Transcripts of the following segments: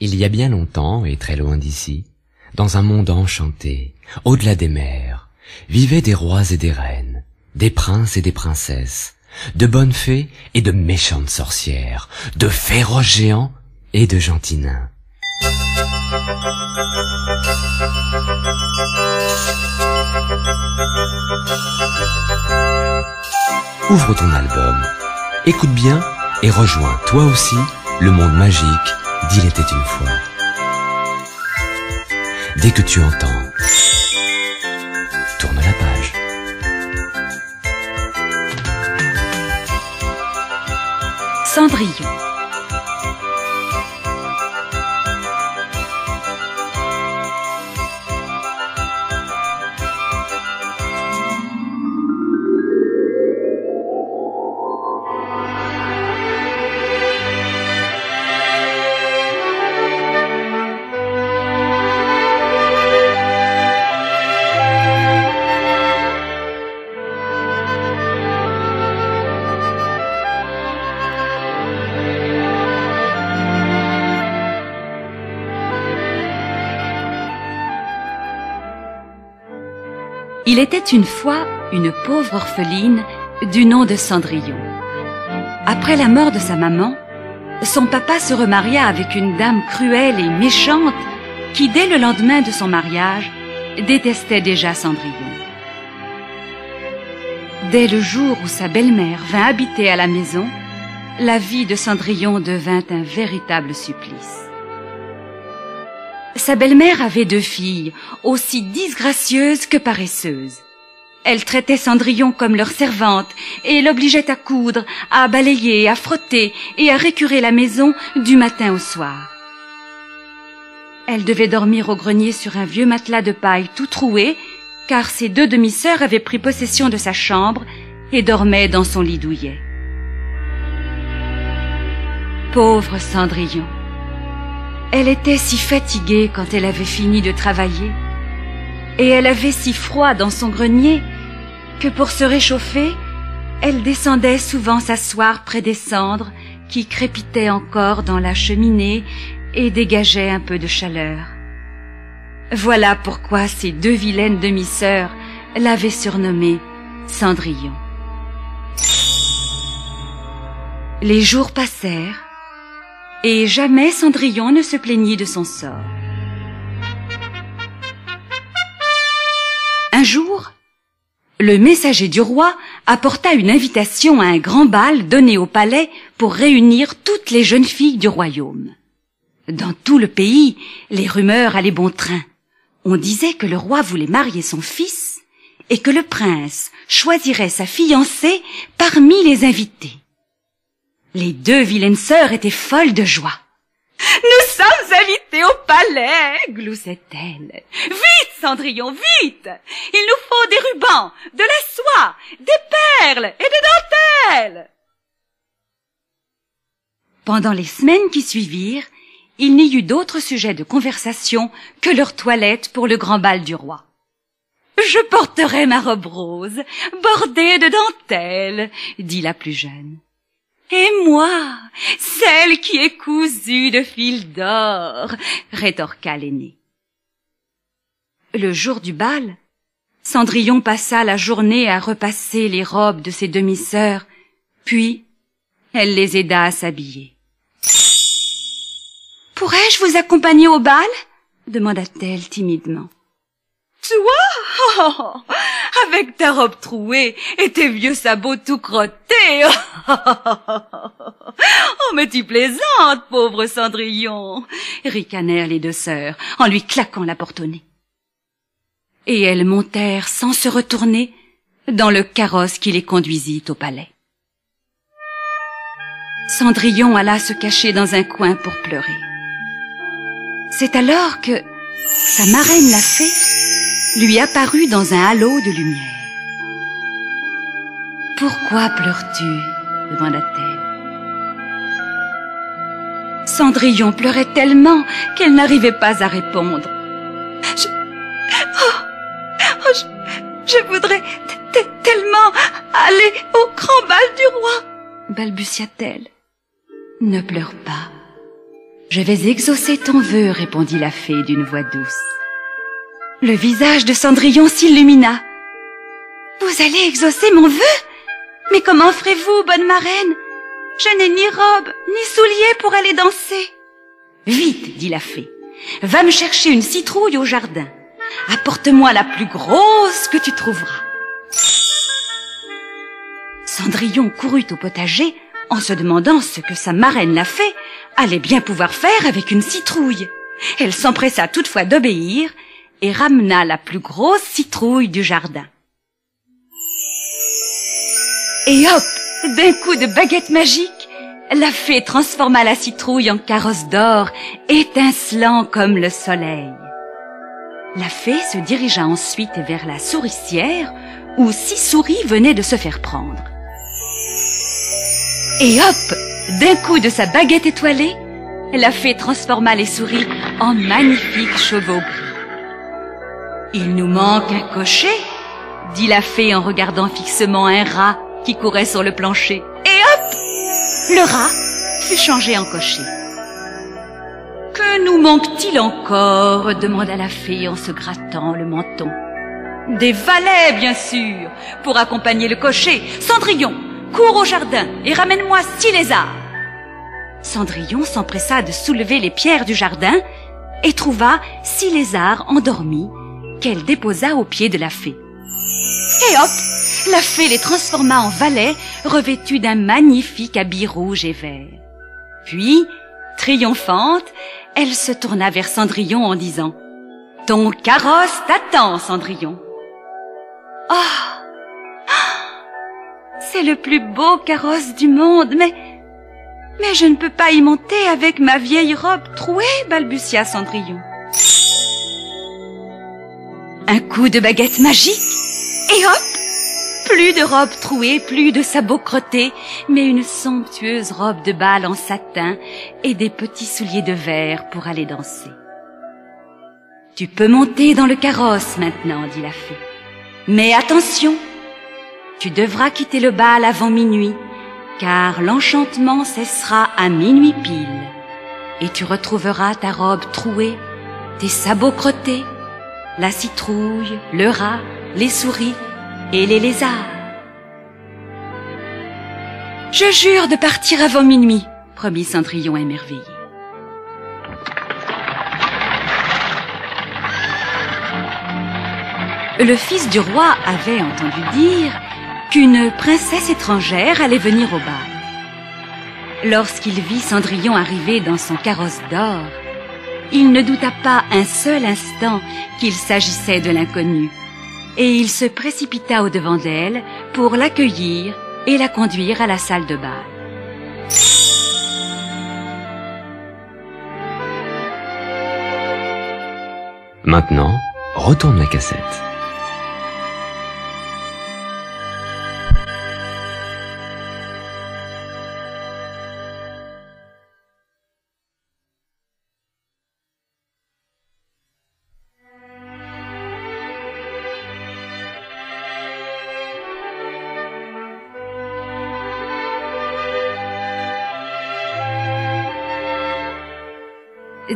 Il y a bien longtemps et très loin d'ici, dans un monde enchanté, au-delà des mers, vivaient des rois et des reines, des princes et des princesses, de bonnes fées et de méchantes sorcières, de féroces géants et de gentils nains. Ouvre ton album, écoute bien et rejoins toi aussi le monde magique d'Il était une fois. Dès que tu entends, tourne la page. Cendrillon. Il était une fois une pauvre orpheline du nom de Cendrillon. Après la mort de sa maman, son papa se remaria avec une dame cruelle et méchante qui, dès le lendemain de son mariage, détestait déjà Cendrillon. Dès le jour où sa belle-mère vint habiter à la maison, la vie de Cendrillon devint un véritable supplice. Sa belle-mère avait 2 filles, aussi disgracieuses que paresseuses. Elle traitait Cendrillon comme leur servante et l'obligeait à coudre, à balayer, à frotter et à récurer la maison du matin au soir. Elle devait dormir au grenier sur un vieux matelas de paille tout troué, car ses 2 demi-sœurs avaient pris possession de sa chambre et dormaient dans son lit douillet. Pauvre Cendrillon! Elle était si fatiguée quand elle avait fini de travailler, et elle avait si froid dans son grenier que pour se réchauffer, elle descendait souvent s'asseoir près des cendres qui crépitaient encore dans la cheminée et dégageaient un peu de chaleur. Voilà pourquoi ses 2 vilaines demi-sœurs l'avaient surnommée Cendrillon. Les jours passèrent, et jamais Cendrillon ne se plaignit de son sort. Un jour, le messager du roi apporta une invitation à un grand bal donné au palais pour réunir toutes les jeunes filles du royaume. Dans tout le pays, les rumeurs allaient bon train. On disait que le roi voulait marier son fils et que le prince choisirait sa fiancée parmi les invités. Les 2 vilaines sœurs étaient folles de joie. « Nous sommes invités au palais !» gloussait-elle. « Vite, Cendrillon, vite! Il nous faut des rubans, de la soie, des perles et des dentelles !» Pendant les semaines qui suivirent, il n'y eut d'autre sujet de conversation que leur toilette pour le grand bal du roi. « Je porterai ma robe rose, bordée de dentelles, » dit la plus jeune. « Et moi, celle qui est cousue de fils d'or, » rétorqua l'aînée. Le jour du bal, Cendrillon passa la journée à repasser les robes de ses demi-sœurs, puis elle les aida à s'habiller. « Pourrais-je vous accompagner au bal ?» demanda-t-elle timidement. « Toi, oh, avec ta robe trouée et tes vieux sabots tout crottés. Oh, mais tu plaisantes, pauvre Cendrillon, ricanèrent les 2 sœurs en lui claquant la porte au nez. Et elles montèrent sans se retourner dans le carrosse qui les conduisit au palais. Cendrillon alla se cacher dans un coin pour pleurer. C'est alors que sa marraine la fée lui apparut dans un halo de lumière. « Pourquoi pleures-tu » demanda-t-elle. Cendrillon pleurait tellement qu'elle n'arrivait pas à répondre. Je voudrais tellement aller au grand bal du roi, balbutia-t-elle. Ne pleure pas. Je vais exaucer ton vœu, répondit la fée d'une voix douce. Le visage de Cendrillon s'illumina. Vous allez exaucer mon vœu? Mais comment ferez-vous, bonne marraine? Je n'ai ni robe, ni souliers pour aller danser. Vite, dit la fée, va me chercher une citrouille au jardin. Apporte-moi la plus grosse que tu trouveras. Cendrillon courut au potager en se demandant ce que sa marraine la fée allait bien pouvoir faire avec une citrouille. Elle s'empressa toutefois d'obéir et ramena la plus grosse citrouille du jardin. Et hop, d'un coup de baguette magique, la fée transforma la citrouille en carrosse d'or, étincelant comme le soleil. La fée se dirigea ensuite vers la souricière, où 6 souris venaient de se faire prendre. Et hop, d'un coup de sa baguette étoilée, la fée transforma les souris en magnifiques chevaux gris. « Il nous manque un cocher », dit la fée en regardant fixement un rat qui courait sur le plancher. Et hop, le rat fut changé en cocher. « Que nous manque-t-il encore ?» demanda la fée en se grattant le menton. « Des valets, bien sûr, pour accompagner le cocher. Cendrillon, cours au jardin et ramène-moi 6 lézards. » Cendrillon s'empressa de soulever les pierres du jardin et trouva 6 lézards endormis qu'elle déposa aux pieds de la fée. Et hop, la fée les transforma en valets revêtus d'un magnifique habit rouge et vert. Puis, triomphante, elle se tourna vers Cendrillon en disant « Ton carrosse t'attend, Cendrillon. » Oh, c'est le plus beau carrosse du monde, mais je ne peux pas y monter avec ma vieille robe trouée, balbutia Cendrillon. Un coup de baguette magique, et hop, plus de robe trouée, plus de sabots crottés, mais une somptueuse robe de bal en satin et des petits souliers de verre pour aller danser. Tu peux monter dans le carrosse maintenant, dit la fée. Mais attention, tu devras quitter le bal avant minuit, car l'enchantement cessera à minuit pile, et tu retrouveras ta robe trouée, tes sabots crottés, la citrouille, le rat, les souris et les lézards. Je jure de partir avant minuit, promit Cendrillon émerveillé. Le fils du roi avait entendu dire qu'une princesse étrangère allait venir au bal. Lorsqu'il vit Cendrillon arriver dans son carrosse d'or, il ne douta pas un seul instant qu'il s'agissait de l'inconnue, et il se précipita au-devant d'elle pour l'accueillir et la conduire à la salle de bal. Maintenant, retourne la cassette.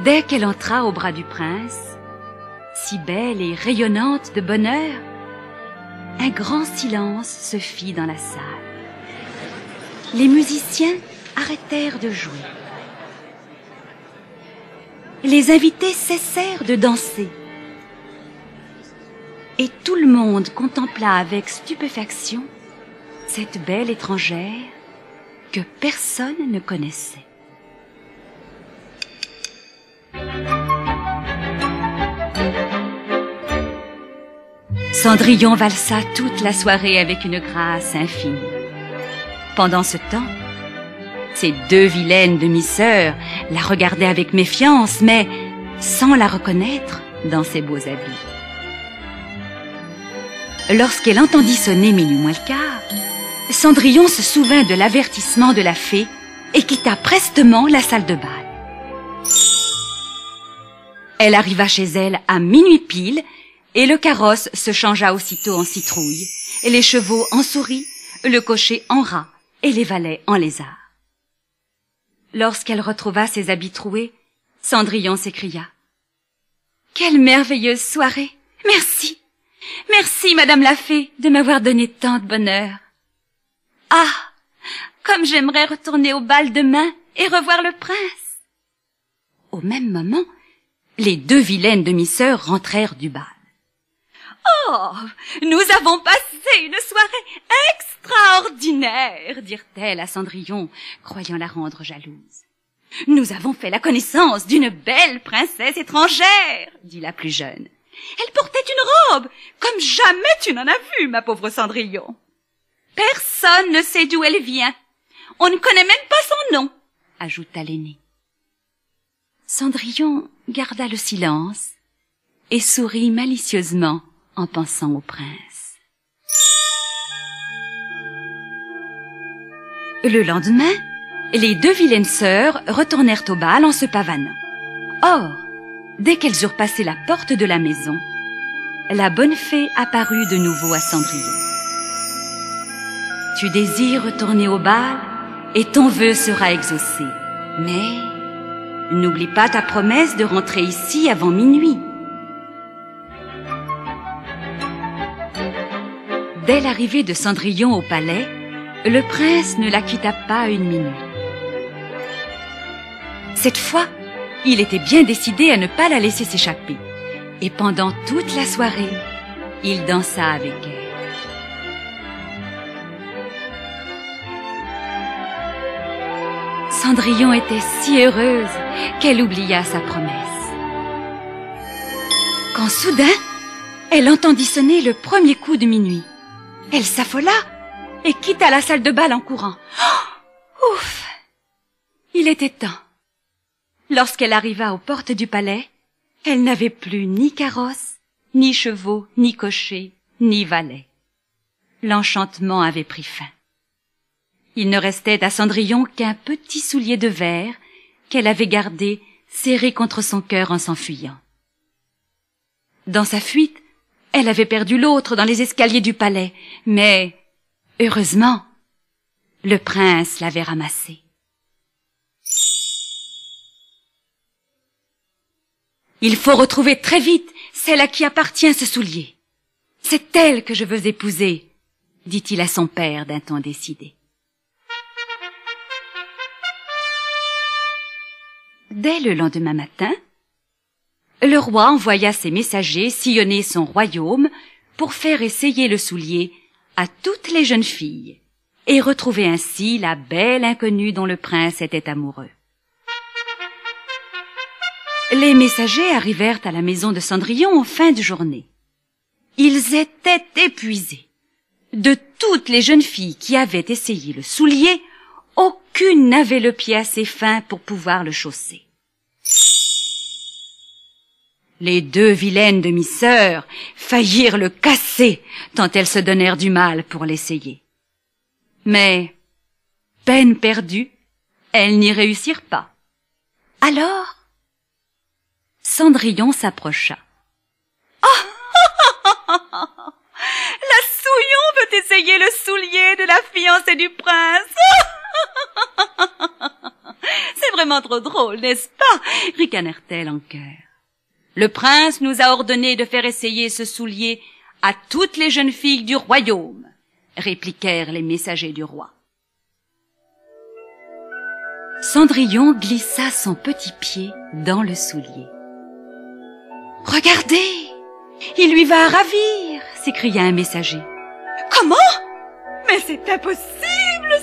Dès qu'elle entra au bras du prince, si belle et rayonnante de bonheur, un grand silence se fit dans la salle. Les musiciens arrêtèrent de jouer. Les invités cessèrent de danser. Et tout le monde contempla avec stupéfaction cette belle étrangère que personne ne connaissait. Cendrillon valsa toute la soirée avec une grâce infinie. Pendant ce temps, ces 2 vilaines demi-sœurs la regardaient avec méfiance, mais sans la reconnaître dans ses beaux habits. Lorsqu'elle entendit sonner minuit moins le quart, Cendrillon se souvint de l'avertissement de la fée et quitta prestement la salle de bal. Elle arriva chez elle à minuit pile, et le carrosse se changea aussitôt en citrouille, et les chevaux en souris, le cocher en rat, et les valets en lézard. Lorsqu'elle retrouva ses habits troués, Cendrillon s'écria. Quelle merveilleuse soirée! Merci! Merci, Madame la Fée, de m'avoir donné tant de bonheur. Ah! Comme j'aimerais retourner au bal demain et revoir le prince! Au même moment, les deux vilaines demi-sœurs rentrèrent du bal. Oh, nous avons passé une soirée extraordinaire, dirent-elles à Cendrillon, croyant la rendre jalouse. Nous avons fait la connaissance d'une belle princesse étrangère, dit la plus jeune. Elle portait une robe, comme jamais tu n'en as vu, ma pauvre Cendrillon. Personne ne sait d'où elle vient. On ne connaît même pas son nom, ajouta l'aînée. Cendrillon garda le silence et sourit malicieusement en pensant au prince. Le lendemain, les deux vilaines sœurs retournèrent au bal en se pavanant. Or, dès qu'elles eurent passé la porte de la maison, la bonne fée apparut de nouveau à Cendrillon. « Tu désires retourner au bal et ton vœu sera exaucé. Mais n'oublie pas ta promesse de rentrer ici avant minuit. » Dès l'arrivée de Cendrillon au palais, le prince ne la quitta pas une minute. Cette fois, il était bien décidé à ne pas la laisser s'échapper. Et pendant toute la soirée, il dansa avec elle. Cendrillon était si heureuse qu'elle oublia sa promesse. Quand soudain, elle entendit sonner le premier coup de minuit. Elle s'affola et quitta la salle de bal en courant. Oh, ouf! Il était temps. Lorsqu'elle arriva aux portes du palais, elle n'avait plus ni carrosse, ni chevaux, ni cochers, ni valets. L'enchantement avait pris fin. Il ne restait à Cendrillon qu'un petit soulier de verre qu'elle avait gardé serré contre son cœur en s'enfuyant. Dans sa fuite, elle avait perdu l'autre dans les escaliers du palais, mais, heureusement, le prince l'avait ramassé. Il faut retrouver très vite celle à qui appartient ce soulier. C'est elle que je veux épouser, dit-il à son père d'un ton décidé. Dès le lendemain matin, le roi envoya ses messagers sillonner son royaume pour faire essayer le soulier à toutes les jeunes filles et retrouver ainsi la belle inconnue dont le prince était amoureux. Les messagers arrivèrent à la maison de Cendrillon en fin de journée. Ils étaient épuisés. De toutes les jeunes filles qui avaient essayé le soulier, aucune n'avait le pied assez fin pour pouvoir le chausser. Les deux vilaines demi-sœurs faillirent le casser tant elles se donnèrent du mal pour l'essayer. Mais, peine perdue, elles n'y réussirent pas. Alors, Cendrillon s'approcha. « Oh, la Souillon veut essayer le soulier de la fiancée du prince. C'est vraiment trop drôle, n'est-ce pas ?» ricanèrent-elles en chœur. « Le prince nous a ordonné de faire essayer ce soulier à toutes les jeunes filles du royaume, » répliquèrent les messagers du roi. Cendrillon glissa son petit pied dans le soulier. « Regardez, il lui va à ravir !» s'écria un messager. « Comment ? Mais c'est impossible !»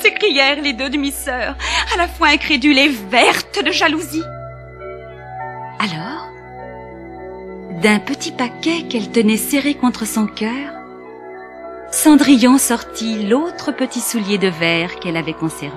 s'écrièrent les deux demi-sœurs, à la fois incrédules et vertes de jalousie. Alors, d'un petit paquet qu'elle tenait serré contre son cœur, Cendrillon sortit l'autre petit soulier de verre qu'elle avait conservé.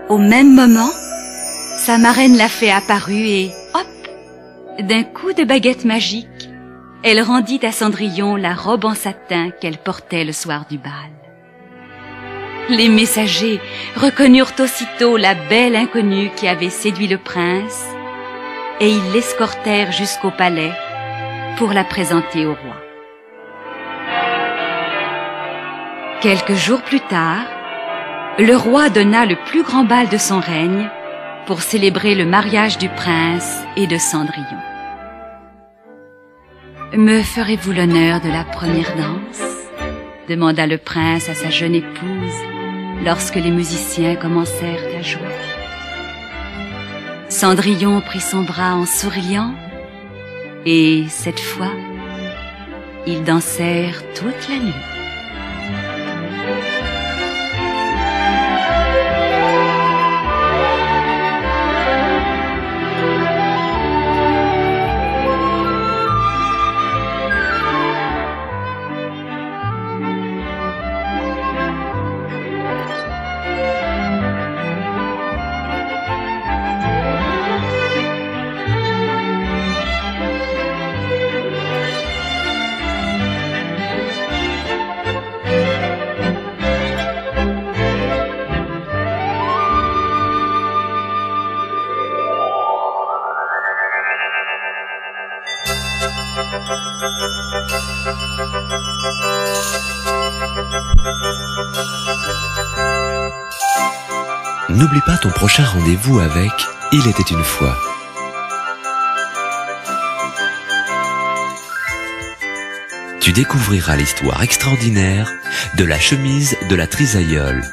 Au même moment, sa marraine la fée apparut et, hop, d'un coup de baguette magique, elle rendit à Cendrillon la robe en satin qu'elle portait le soir du bal. Les messagers reconnurent aussitôt la belle inconnue qui avait séduit le prince et ils l'escortèrent jusqu'au palais pour la présenter au roi. Quelques jours plus tard, le roi donna le plus grand bal de son règne pour célébrer le mariage du prince et de Cendrillon. « Me ferez-vous l'honneur de la première danse ?» demanda le prince à sa jeune épouse lorsque les musiciens commencèrent à jouer. Cendrillon prit son bras en souriant et, cette fois, ils dansèrent toute la nuit. N'oublie pas ton prochain rendez-vous avec Il était une fois. Tu découvriras l'histoire extraordinaire de la chemise de la trisaïeule.